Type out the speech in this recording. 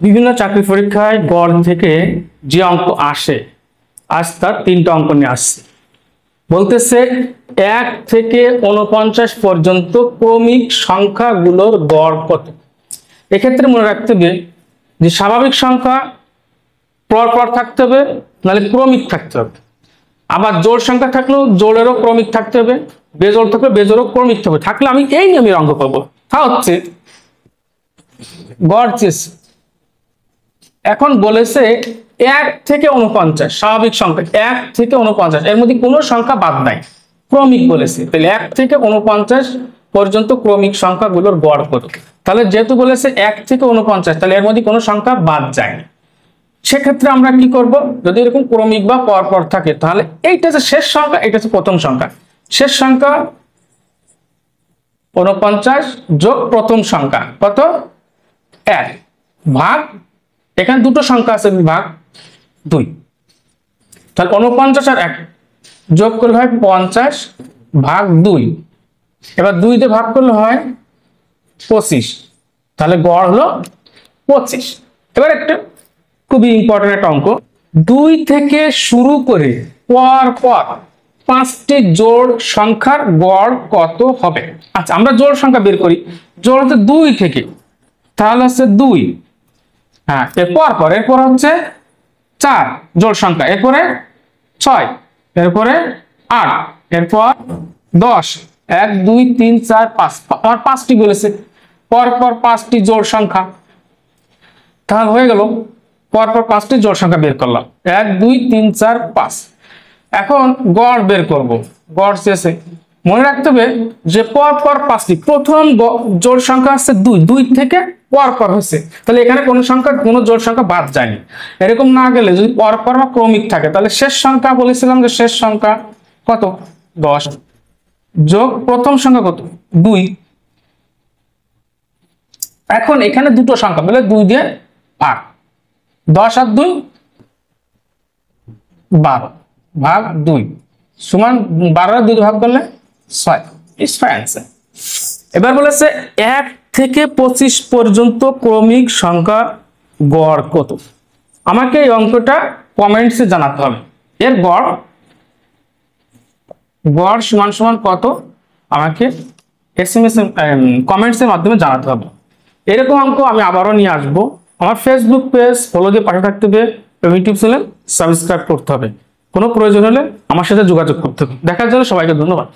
বিভিন্ন চাকরি পরীক্ষায় গড় থেকে যে অঙ্ক আসে, আজ তার 3টা অঙ্ক নিয়ে আসছে। বলতেছে 1 থেকে 49 পর্যন্ত ক্রমিক সংখ্যাগুলোর গড় কত। এক্ষেত্রে মনে রাখতে হবে যে স্বাভাবিক সংখ্যা পরপর থাকতে হবে, নাহলে ক্রমিক থাকতে হবে। আবার জোড় সংখ্যা থাকলেও জোড়েরও ক্রমিক থাকতে হবে, বেজোড় থাকলে বেজোড়ও ক্রমিক থাকবে। থাকলে আমি এই নিয়মের অঙ্ক পাবো। তা হচ্ছে গড় চেয়েছে। এখন বলেছে 1 থেকে 49 স্বাভাবিক সংখ্যা, 1 থেকে 49 এর মধ্যে কোনো সংখ্যা বাদ নাই, ক্রমিক বলেছে। তাহলে 1 থেকে 49 পর্যন্ত ক্রমিক সংখ্যাগুলোর গড় কত। তাহলে যেহেতু বলেছে 1 থেকে 49, তাহলে এর মধ্যে কোনো সংখ্যা বাদ যায় না। সেক্ষেত্রে আমরা কি করব, যদি এরকম ক্রমিক বা পরপর থাকে, তাহলে এইটা যে শেষ সংখ্যা, এটা হচ্ছে প্রথম সংখ্যা। শেষ সংখ্যা 49 যোগ প্রথম সংখ্যা কত 1 ভাগ, এখানে দুটো সংখ্যা আছে, ভাগ 2। তাহলে 49 আর 1 যোগ করলে হয় 50 ভাগ 2। এবার 2 দিয়ে ভাগ করলে হয় 25। তাহলে গড় হলো 25। এবার একটা খুবই ইম্পর্টেন্ট একটা অঙ্ক, 2 থেকে শুরু করে পর পর 5টি জোড় সংখ্যার গড় কত হবে। আচ্ছা, আমরা জোড় সংখ্যা বের করি। জোড় হচ্ছে 2 থেকে, তাহলে হচ্ছে 2, হ্যাঁ, এরপর হচ্ছে 4 জোড় সংখ্যা, এরপরে 6, এরপরে 8, এরপর 10, 1 2 3 4 5, আমার 5টি বলেছে, পরপর 5টি জোড় সংখ্যা। তাহলে হয়ে গেল পরপর 5টি জোড় সংখ্যা বের করলাম, 1 2 3 4 5। এখন গড় বের করব। গড় শেষে মনে রাখতে হবে যে পরপর 5টি, প্রথম জোড় সংখ্যা আছে 2, 2 থেকে পরপর হচ্ছে, তাহলে এখানে কোনো জোড় সংখ্যা বাদ যায়নি। এরকম না গেলে যদি পরপর বা ক্রমিক থাকে, তাহলে শেষ সংখ্যা বলেছিলাম যে শেষ সংখ্যা কত 10 যোগ প্রথম সংখ্যা কত 2। এখন এখানে দুটো সংখ্যা বলে 2 দিয়ে ভাগ, 10 আর 2 12 ভাগ 2 সমান 12 আর 2 ভাগ করলে 6, ইজ ফাইন आंसर। এবার বলেছে 1 থেকে 25 পর্যন্ত ক্রমিক সংখ্যা গড় কত। আমাকে এই অঙ্কটা কমেন্টসে জানাতে হবে। এর গড় সমান কত আমাকে এসএমএস কমেন্টসের মাধ্যমে জানাতে হবে। এরকম অঙ্ক আমি আবারও নিয়ে আসবো। আমার ফেসবুক পেজ ফলো দিয়ে পাশে থাকতে হবে, ইউটিউব চ্যানেল সাবস্ক্রাইব করতে হবে। কোনো প্রয়োজন হলে আমার সাথে যোগাযোগ করতে হবে। দেখার জন্য সবাইকে ধন্যবাদ।